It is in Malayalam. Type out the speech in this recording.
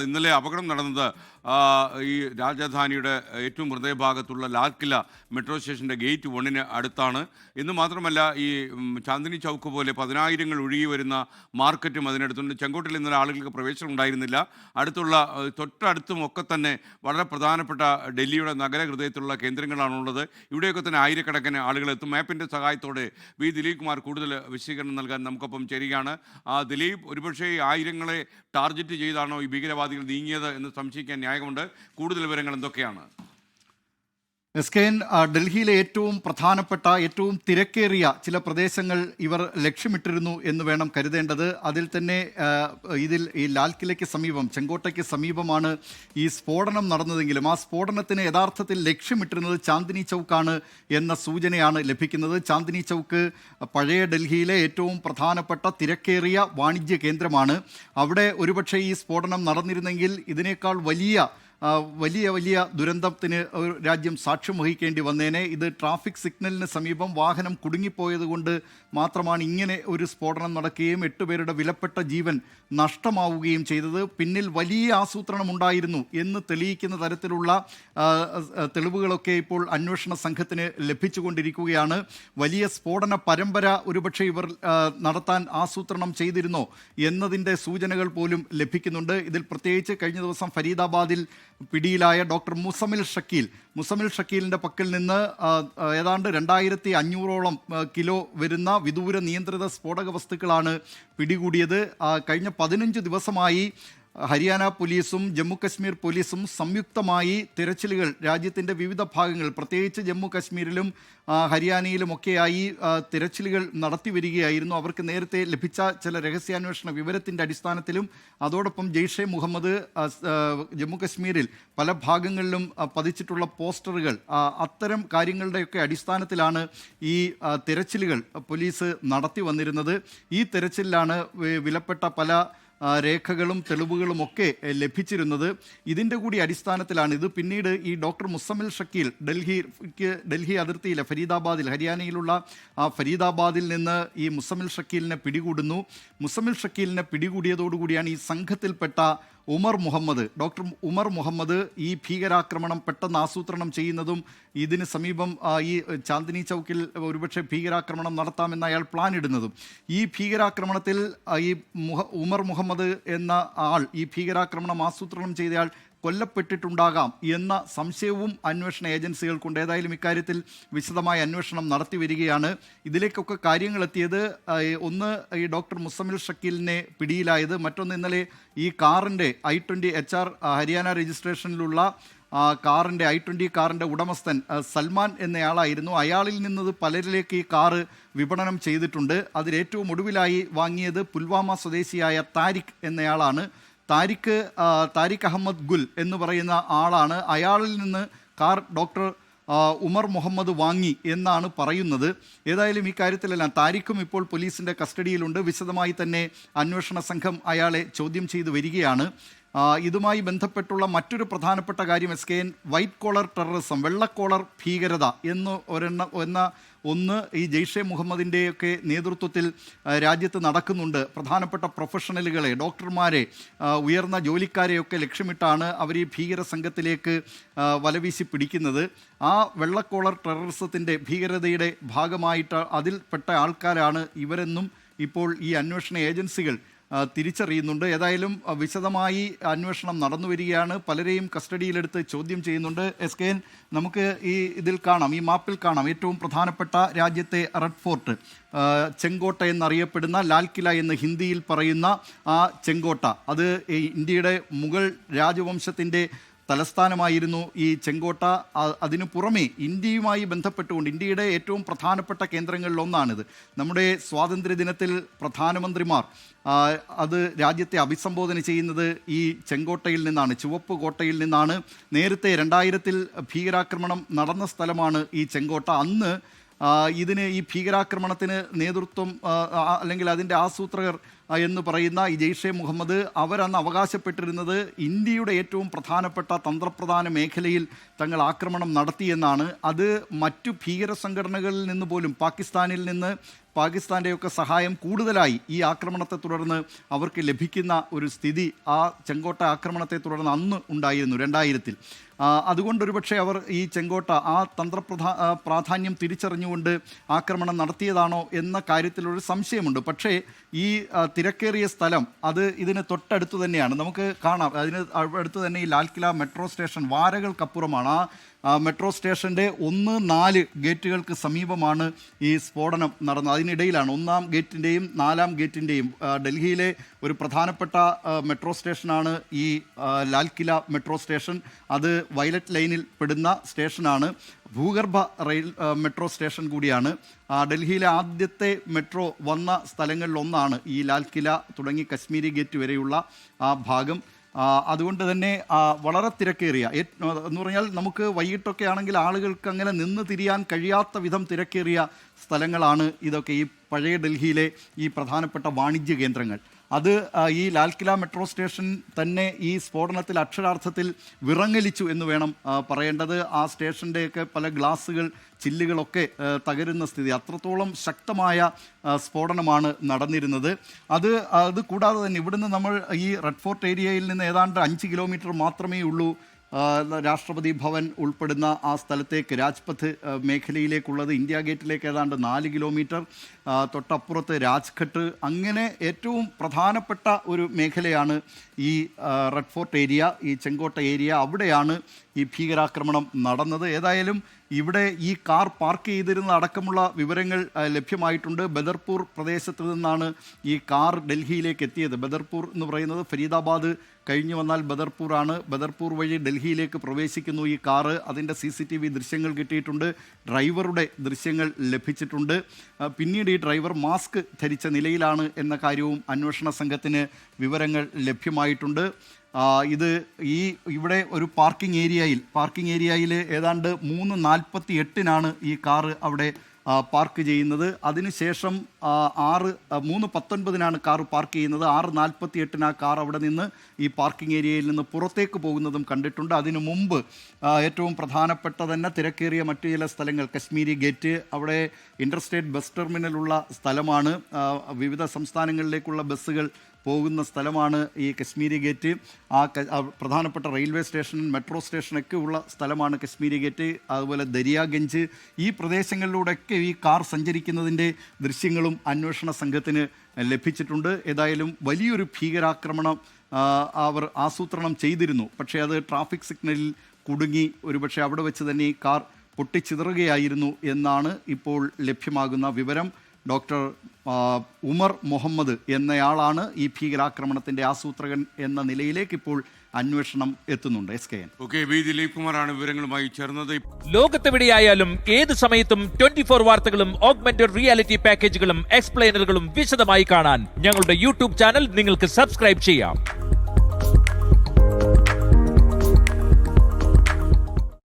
ഇന്നലെ അപകടം നടന്നത് ഈ രാജധാനിയുടെ ഏറ്റവും ഹൃദയഭാഗത്തുള്ള ലാൽ കില മെട്രോ സ്റ്റേഷൻ്റെ ഗേറ്റ് 1 അടുത്താണ്. എന്ന് മാത്രമല്ല ഈ ചാന്ദിനി ചൗക്ക് പോലെ 10,000 ഒഴുകി വരുന്ന മാർക്കറ്റും അതിനടുത്തുണ്ട്. ചെങ്കോട്ടയിൽ ഇന്നലെ ആളുകൾക്ക് പ്രവേശനം ഉണ്ടായിരുന്നില്ല. അടുത്തുള്ള തൊട്ടടുത്തും ഒക്കെ തന്നെ വളരെ പ്രധാനപ്പെട്ട ഡൽഹിയുടെ നഗരഹൃദയത്തിലുള്ള കേന്ദ്രങ്ങളാണുള്ളത്. ഇവിടെയൊക്കെ തന്നെ ആയിരക്കണക്കിന് ആളുകൾ എത്തും. മാപ്പിൻ്റെ സഹായത്തോടെ ദിലീപ് കുമാർ കൂടുതൽ വിശദീകരണം നൽകാൻ നമുക്കൊപ്പം ചേരുകയാണ്. ദിലീപ്, ഒരുപക്ഷേ ഈ ആയിരങ്ങളെ ടാർഗറ്റ് ചെയ്താണോ ഈ ഭീകരവാദികൾ നീങ്ങിയത് എന്ന് സംശയിക്കാൻ ന്യായമുണ്ട്. കൂടുതൽ വിവരങ്ങൾ എന്തൊക്കെയാണ്? എസ്കെൻ, ഡൽഹിയിലെ ഏറ്റവും പ്രധാനപ്പെട്ട ഏറ്റവും തിരക്കേറിയ ചില പ്രദേശങ്ങൾ ഇവർ ലക്ഷ്യമിട്ടിരുന്നു എന്ന് വേണം കരുതേണ്ടത്. അതിൽ തന്നെ ഈ ലാൽ കിലയ്ക്ക് സമീപം, ചെങ്കോട്ടയ്ക്ക് സമീപമാണ് ഈ സ്ഫോടനം നടന്നതെങ്കിലും ആ സ്ഫോടനത്തിന് യഥാർത്ഥത്തിൽ ലക്ഷ്യമിട്ടിരുന്നത് ചാന്ദിനി ചൗക്കാണ് എന്ന സൂചനയാണ് ലഭിക്കുന്നത്. ചാന്ദിനി ചൗക്ക് പഴയ ഡൽഹിയിലെ ഏറ്റവും പ്രധാനപ്പെട്ട തിരക്കേറിയ വാണിജ്യ കേന്ദ്രമാണ്. അവിടെ ഒരുപക്ഷെ ഈ സ്ഫോടനം നടന്നിരുന്നെങ്കിൽ ഇതിനേക്കാൾ വലിയ ദുരന്തത്തിന് രാജ്യം സാക്ഷ്യം വഹിക്കേണ്ടി വന്നേനെ. ഇത് ട്രാഫിക് സിഗ്നലിന് സമീപം വാഹനം കുടുങ്ങിപ്പോയതുകൊണ്ട് മാത്രമാണ് ഇങ്ങനെ ഒരു സ്ഫോടനം നടക്കുകയും 8 പേരുടെ വിലപ്പെട്ട ജീവൻ നഷ്ടമാവുകയും ചെയ്തത്. പിന്നിൽ വലിയ ആസൂത്രണം ഉണ്ടായിരുന്നു എന്ന് തെളിയിക്കുന്ന തരത്തിലുള്ള തെളിവുകളൊക്കെ ഇപ്പോൾ അന്വേഷണ സംഘത്തിന് ലഭിച്ചുകൊണ്ടിരിക്കുകയാണ്. വലിയ സ്ഫോടന പരമ്പര ഒരുപക്ഷെ ഇവർ നടത്താൻ ആസൂത്രണം ചെയ്തിരുന്നോ എന്നതിൻ്റെ സൂചനകൾ പോലും ലഭിക്കുന്നുണ്ട്. ഇതിൽ പ്രത്യേകിച്ച് കഴിഞ്ഞ ദിവസം ഫരീദാബാദിൽ പിടിയിലായ ഡോക്ടർ മുസമിൽ ഷക്കീലിൻ്റെ പക്കൽ നിന്ന് ഏതാണ്ട് 2,500ഓളം കിലോ വരുന്ന വിദൂര നിയന്ത്രിത സ്ഫോടക വസ്തുക്കളാണ് പിടികൂടിയത്. കഴിഞ്ഞ 15 ദിവസമായി ഹരിയാന പോലീസും ജമ്മു കശ്മീർ പോലീസും സംയുക്തമായി തിരച്ചിലുകൾ രാജ്യത്തിൻ്റെ വിവിധ ഭാഗങ്ങൾ, പ്രത്യേകിച്ച് ജമ്മു കശ്മീരിലും ഹരിയാനയിലുമൊക്കെയായി തിരച്ചിലുകൾ നടത്തി വരികയായിരുന്നു. അവർക്ക് നേരത്തെ ലഭിച്ച ചില രഹസ്യാന്വേഷണ വിവരത്തിൻ്റെ അടിസ്ഥാനത്തിലും അതോടൊപ്പം ജെയ്ഷെ മുഹമ്മദ് ജമ്മു കശ്മീരിൽ പല ഭാഗങ്ങളിലും പതിച്ചിട്ടുള്ള പോസ്റ്ററുകൾ, അത്തരം കാര്യങ്ങളുടെയൊക്കെ അടിസ്ഥാനത്തിലാണ് ഈ തിരച്ചിലുകൾ പോലീസ് നടത്തി വന്നിരുന്നത്. ഈ തിരച്ചിലാണ് വിലപ്പെട്ട പല രേഖകളും തെളിവുകളുമൊക്കെ ലഭിച്ചിരുന്നത്. ഇതിൻ്റെ കൂടി അടിസ്ഥാനത്തിലാണ് ഇത് പിന്നീട് ഈ ഡോക്ടർ മുസമിൽ ഷക്കീൽ ഡൽഹി അതിർത്തിയിലെ ഹരിയാനയിലുള്ള ഫരീദാബാദിൽ നിന്ന് ഈ മുസമിൽ ഷക്കീലിനെ പിടികൂടുന്നു. മുസമിൽ ഷക്കീലിനെ പിടികൂടിയതോടുകൂടിയാണ് ഈ സംഘത്തിൽപ്പെട്ട ഡോക്ടർ ഉമർ മുഹമ്മദ് ഈ ഭീകരാക്രമണം പെട്ടെന്ന് ആസൂത്രണം ചെയ്യുന്നതും ഇതിന് സമീപം ഈ ചാന്ദിനി ചൗക്കിൽ ഒരുപക്ഷെ ഭീകരാക്രമണം നടത്താമെന്ന് അയാൾ പ്ലാൻ ഇടുന്നതും. ഈ ഭീകരാക്രമണത്തിൽ ഈ ഉമർ മുഹമ്മദ് എന്ന ആൾ, ഈ ഭീകരാക്രമണം ആസൂത്രണം ചെയ്തയാൾ കൊല്ലപ്പെട്ടിട്ടുണ്ടാകാം എന്ന സംശയവും അന്വേഷണ ഏജൻസികൾക്കുണ്ട്. ഏതായാലും ഇക്കാര്യത്തിൽ വിശദമായ അന്വേഷണം നടത്തി വരികയാണ്. ഇതിലേക്കൊക്കെ കാര്യങ്ങൾ എത്തിയത്, ഒന്ന് ഈ ഡോക്ടർ മുസമിൽ ഷക്കീലിനെ പിടിയിലായത്, മറ്റൊന്ന് ഇന്നലെ ഈ കാറിൻ്റെ i20 HR ഹരിയാന രജിസ്ട്രേഷനിലുള്ള i20 കാറിൻ്റെ ഉടമസ്ഥൻ സൽമാൻ എന്നയാളായിരുന്നു. അയാളിൽ നിന്ന് പലരിലേക്ക് ഈ കാറ് വിപണനം ചെയ്തിട്ടുണ്ട്. അതിലേറ്റവും ഒടുവിലായി വാങ്ങിയത് പുൽവാമ സ്വദേശിയായ താരിഖ് എന്നയാളാണ്. താരിഖ് അഹമ്മദ് ഗുൽ എന്ന് പറയുന്ന ആളാണ്. അയാളിൽ നിന്ന് കാർ ഡോക്ടർ ഉമർ മുഹമ്മദ് വാങ്ങി എന്നാണ് പറയുന്നത്. ഏതായാലും ഈ കാര്യത്തിലെല്ലാം താരിഖും ഇപ്പോൾ പോലീസിൻ്റെ കസ്റ്റഡിയിലുണ്ട്. വിശദമായി തന്നെ അന്വേഷണ സംഘം അയാളെ ചോദ്യം ചെയ്തു വരികയാണ്. ഇതുമായി ബന്ധപ്പെട്ടുള്ള മറ്റൊരു പ്രധാനപ്പെട്ട കാര്യം വൈറ്റ് കോളർ ടെററിസം, വെള്ളക്കോളർ ഭീകരത ഒന്ന് ഈ ജെയ്ഷെ മുഹമ്മദിൻ്റെയൊക്കെ നേതൃത്വത്തിൽ രാജ്യത്ത് നടക്കുന്നുണ്ട്. പ്രധാനപ്പെട്ട പ്രൊഫഷണലുകളെ, ഡോക്ടർമാരെ, ഉയർന്ന ജോലിക്കാരെയൊക്കെ ലക്ഷ്യമിട്ടാണ് അവർ ഈ ഭീകര സംഘത്തിലേക്ക് വലവീശി പിടിക്കുന്നത്. ആ വെള്ളക്കോളർ ടെററിസത്തിൻ്റെ ഭീകരതയുടെ ഭാഗമായിട്ട് അതിൽപ്പെട്ട ആൾക്കാരാണ് ഇവരെന്നും ഇപ്പോൾ ഈ അന്വേഷണ ഏജൻസികൾ തിരിച്ചറിയുന്നുണ്ട്. ഏതായാലും വിശദമായി അന്വേഷണം നടന്നു വരികയാണ്. പലരെയും കസ്റ്റഡിയിലെടുത്ത് ചോദ്യം ചെയ്യുന്നുണ്ട്. SKN, നമുക്ക് ഇതിൽ കാണാം, ഈ മാപ്പിൽ കാണാം, ഏറ്റവും പ്രധാനപ്പെട്ട രാജ്യത്തെ റെഡ് ഫോർട്ട്, ചെങ്കോട്ട എന്നറിയപ്പെടുന്ന ലാൽ കില എന്ന് ഹിന്ദിയിൽ പറയുന്ന ആ ചെങ്കോട്ട, അത് ഇന്ത്യയുടെ മുഗൾ രാജവംശത്തിൻ്റെ തലസ്ഥാനമായിരുന്നു ഈ ചെങ്കോട്ട. അതിനു പുറമെ ഇന്ത്യയുമായി ബന്ധപ്പെട്ടുകൊണ്ട് ഇന്ത്യയുടെ ഏറ്റവും പ്രധാനപ്പെട്ട കേന്ദ്രങ്ങളിലൊന്നാണിത്. നമ്മുടെ സ്വാതന്ത്ര്യദിനത്തിൽ പ്രധാനമന്ത്രിമാർ അത് രാജ്യത്തെ അഭിസംബോധന ചെയ്യുന്നത് ഈ ചെങ്കോട്ടയിൽ നിന്നാണ്, ചുവപ്പ് കോട്ടയിൽ നിന്നാണ്. നേരത്തെ 2000-ൽ ഭീകരാക്രമണം നടന്ന സ്ഥലമാണ് ഈ ചെങ്കോട്ട. അന്ന് ഈ ഭീകരാക്രമണത്തിന് നേതൃത്വം അല്ലെങ്കിൽ അതിൻ്റെ ആസൂത്രകർ എന്ന് പറയുന്ന ഈ ജെയ്ഷെ മുഹമ്മദ് അവരന്ന് അവകാശപ്പെട്ടിരുന്നത് ഇന്ത്യയുടെ ഏറ്റവും പ്രധാനപ്പെട്ട തന്ത്രപ്രധാന മേഖലയിൽ തങ്ങൾ ആക്രമണം നടത്തിയെന്നാണ്. അത് മറ്റു ഭീകര സംഘടനകളിൽ നിന്ന് പോലും, പാകിസ്ഥാനിൽ നിന്ന് പാകിസ്ഥാൻ്റെയൊക്കെ സഹായം കൂടുതലായി ഈ ആക്രമണത്തെ തുടർന്ന് അവർക്ക് ലഭിക്കുന്ന ഒരു സ്ഥിതി ആ ചെങ്കോട്ട ആക്രമണത്തെ തുടർന്ന് അന്ന് ഉണ്ടായിരുന്നു 2000-ൽ. അതുകൊണ്ടൊരു പക്ഷേ അവർ ഈ ചെങ്കോട്ട ആ പ്രാധാന്യം തിരിച്ചറിഞ്ഞുകൊണ്ട് ആക്രമണം നടത്തിയതാണോ എന്ന കാര്യത്തിലൊരു സംശയമുണ്ട്. പക്ഷേ ഈ തിരക്കേറിയ സ്ഥലം അത് ഇതിന് തൊട്ടടുത്ത് തന്നെയാണ്. നമുക്ക് കാണാം, അതിന് അടുത്ത് തന്നെ ഈ ലാൽക്കില മെട്രോ സ്റ്റേഷൻ വാരകൾക്കപ്പുറമാണ്. ആ മെട്രോ സ്റ്റേഷൻ്റെ 1-4 ഗേറ്റുകൾക്ക് സമീപമാണ് ഈ സ്ഫോടനം നടന്നത്. അതിനിടയിലാണ് 1-ാം ഗേറ്റിൻ്റെയും 4-ാം ഗേറ്റിൻ്റെയും. ഡൽഹിയിലെ ഒരു പ്രധാനപ്പെട്ട മെട്രോ സ്റ്റേഷനാണ് ഈ ലാൽക്കില മെട്രോ സ്റ്റേഷൻ. അത് വയലറ്റ് ലൈനിൽ പെടുന്ന സ്റ്റേഷനാണ്. ഭൂഗർഭ റെയിൽ മെട്രോ സ്റ്റേഷൻ കൂടിയാണ്. ഡൽഹിയിലെ ആദ്യത്തെ മെട്രോ വന്ന സ്ഥലങ്ങളിലൊന്നാണ് ഈ ലാൽക്കില തുടങ്ങി കശ്മീരി ഗേറ്റ് വരെയുള്ള ആ ഭാഗം. അതുകൊണ്ട് തന്നെ വളരെ തിരക്കേറിയ എന്ന് പറഞ്ഞാൽ നമുക്ക് വൈകിട്ടൊക്കെ ആണെങ്കിൽ ആളുകൾക്ക് അങ്ങനെ നിന്ന് തിരിയാൻ കഴിയാത്ത വിധം തിരക്കേറിയ സ്ഥലങ്ങളാണ് ഇതൊക്കെ, ഈ പഴയ ഡൽഹിയിലെ ഈ പ്രധാനപ്പെട്ട വാണിജ്യ കേന്ദ്രങ്ങൾ. അത് ഈ ലാൽക്കില മെട്രോ സ്റ്റേഷൻ തന്നെ ഈ സ്ഫോടനത്തിൽ അക്ഷരാർത്ഥത്തിൽ വിറങ്ങലിച്ചു എന്ന് വേണം പറയേണ്ടത്. ആ സ്റ്റേഷൻ്റെയൊക്കെ പല ഗ്ലാസുകൾ ചില്ലുകളൊക്കെ തകരുന്ന സ്ഥിതി, അത്രത്തോളം ശക്തമായ സ്ഫോടനമാണ് നടന്നിരുന്നത്. അത് കൂടാതെ തന്നെ ഇവിടുന്ന് നമ്മൾ ഈ റെഡ് ഫോർട്ട് ഏരിയയിൽ നിന്ന് ഏതാണ്ട് 5 കിലോമീറ്റർ മാത്രമേ ഉള്ളൂ രാഷ്ട്രപതി ഭവൻ ഉൾപ്പെടുന്ന ആ സ്ഥലത്തേക്ക്, രാജ്പഥ് മേഖലയിലേക്കുള്ളത്. ഇന്ത്യ ഗേറ്റിലേക്ക് ഏതാണ്ട് 4 കിലോമീറ്റർ, തൊട്ടപ്പുറത്ത് രാജ്ഘട്ട്. അങ്ങനെ ഏറ്റവും പ്രധാനപ്പെട്ട ഒരു മേഖലയാണ് ഈ റെഡ് ഫോർട്ട് ഏരിയ, ഈ ചെങ്കോട്ട ഏരിയ. അവിടെയാണ് ഈ ഭീകരാക്രമണം നടന്നത്. ഏതായാലും ഇവിടെ ഈ കാർ പാർക്ക് ചെയ്തിരുന്ന അടക്കമുള്ള വിവരങ്ങൾ ലഭ്യമായിട്ടുണ്ട്. ബദർപൂർ പ്രദേശത്ത് നിന്നാണ് ഈ കാർ ഡൽഹിയിലേക്ക് എത്തിയത്. ബദർപൂർ എന്ന് പറയുന്നത് ഫരീദാബാദ് കഴിഞ്ഞു വന്നാൽ ബദർപൂറാണ്. ബദർപൂർ വഴി ഡൽഹിയിലേക്ക് പ്രവേശിക്കുന്നു ഈ കാറ്. അതിൻ്റെ CCTV ദൃശ്യങ്ങൾ കിട്ടിയിട്ടുണ്ട്, ഡ്രൈവറുടെ ദൃശ്യങ്ങൾ ലഭിച്ചിട്ടുണ്ട്. പിന്നീട് ഈ ഡ്രൈവർ മാസ്ക് ധരിച്ച നിലയിലാണ് എന്ന കാര്യവും അന്വേഷണ സംഘത്തിന് വിവരങ്ങൾ ലഭ്യമായിട്ടുണ്ട്. ഇവിടെ ഒരു പാർക്കിംഗ് ഏരിയയിൽ ഏതാണ്ട് 3:48-നാണ് ഈ കാറ് അവിടെ പാർക്ക് ചെയ്യുന്നത്. അതിനുശേഷം 3:19-നാണ് കാർ പാർക്ക് ചെയ്യുന്നത്. 6:48-ന് ആ കാർ അവിടെ നിന്ന് ഈ പാർക്കിംഗ് ഏരിയയിൽ നിന്ന് പുറത്തേക്ക് പോകുന്നതും കണ്ടിട്ടുണ്ട്. അതിനു മുമ്പ് ഏറ്റവും പ്രധാനപ്പെട്ട തന്നെ തിരക്കേറിയ മറ്റു ചില സ്ഥലങ്ങൾ, കശ്മീരി ഗേറ്റ്, അവിടെ ഇൻ്റർസ്റ്റേറ്റ് ബസ് ടെർമിനലുള്ള സ്ഥലമാണ്. വിവിധ സംസ്ഥാനങ്ങളിലേക്കുള്ള ബസ്സുകൾ പോകുന്ന സ്ഥലമാണ് ഈ കശ്മീരി ഗേറ്റ്. പ്രധാനപ്പെട്ട റെയിൽവേ സ്റ്റേഷൻ, മെട്രോ സ്റ്റേഷനൊക്കെ ഉള്ള സ്ഥലമാണ് കശ്മീരി ഗേറ്റ്. അതുപോലെ ദരിയാഗഞ്ച്, ഈ പ്രദേശങ്ങളിലൂടെയൊക്കെ ഈ കാർ സഞ്ചരിക്കുന്നതിൻ്റെ ദൃശ്യങ്ങളും അന്വേഷണ സംഘത്തിന് ലഭിച്ചിട്ടുണ്ട്. ഏതായാലും വലിയൊരു ഭീകരാക്രമണം അവർ ആസൂത്രണം ചെയ്തിരുന്നു. പക്ഷേ അത് ട്രാഫിക് സിഗ്നലിൽ കുടുങ്ങി ഒരുപക്ഷെ അവിടെ വെച്ച് തന്നെ ഈ കാർ പൊട്ടിച്ചിതറുകയായിരുന്നു എന്നാണ് ഇപ്പോൾ ലഭ്യമാകുന്ന വിവരം. ഡോക്ടർ ഉമർ മുഹമ്മദ് എന്നയാളാണ് ഈ ഭീകരാക്രമണത്തിന്റെ ആസൂത്രകൻ എന്ന നിലയിലേക്ക് ഇപ്പോൾ അന്വേഷണം എത്തുന്നുണ്ട്. SKN. ദിലീപ് കുമാറാണ് വിവരങ്ങളുമായി ചേർന്നത്. ലോകത്തെവിടെയായാലും ഏത് സമയത്തും 24 വാർത്തകളും ഓഗ്മെന്റഡ് റിയാലിറ്റി പാക്കേജുകളും എക്സ്പ്ലെയിനറുകളും വിശദമായി കാണാൻ ഞങ്ങളുടെ YouTube ചാനൽ നിങ്ങൾക്ക് സബ്സ്ക്രൈബ് ചെയ്യാം.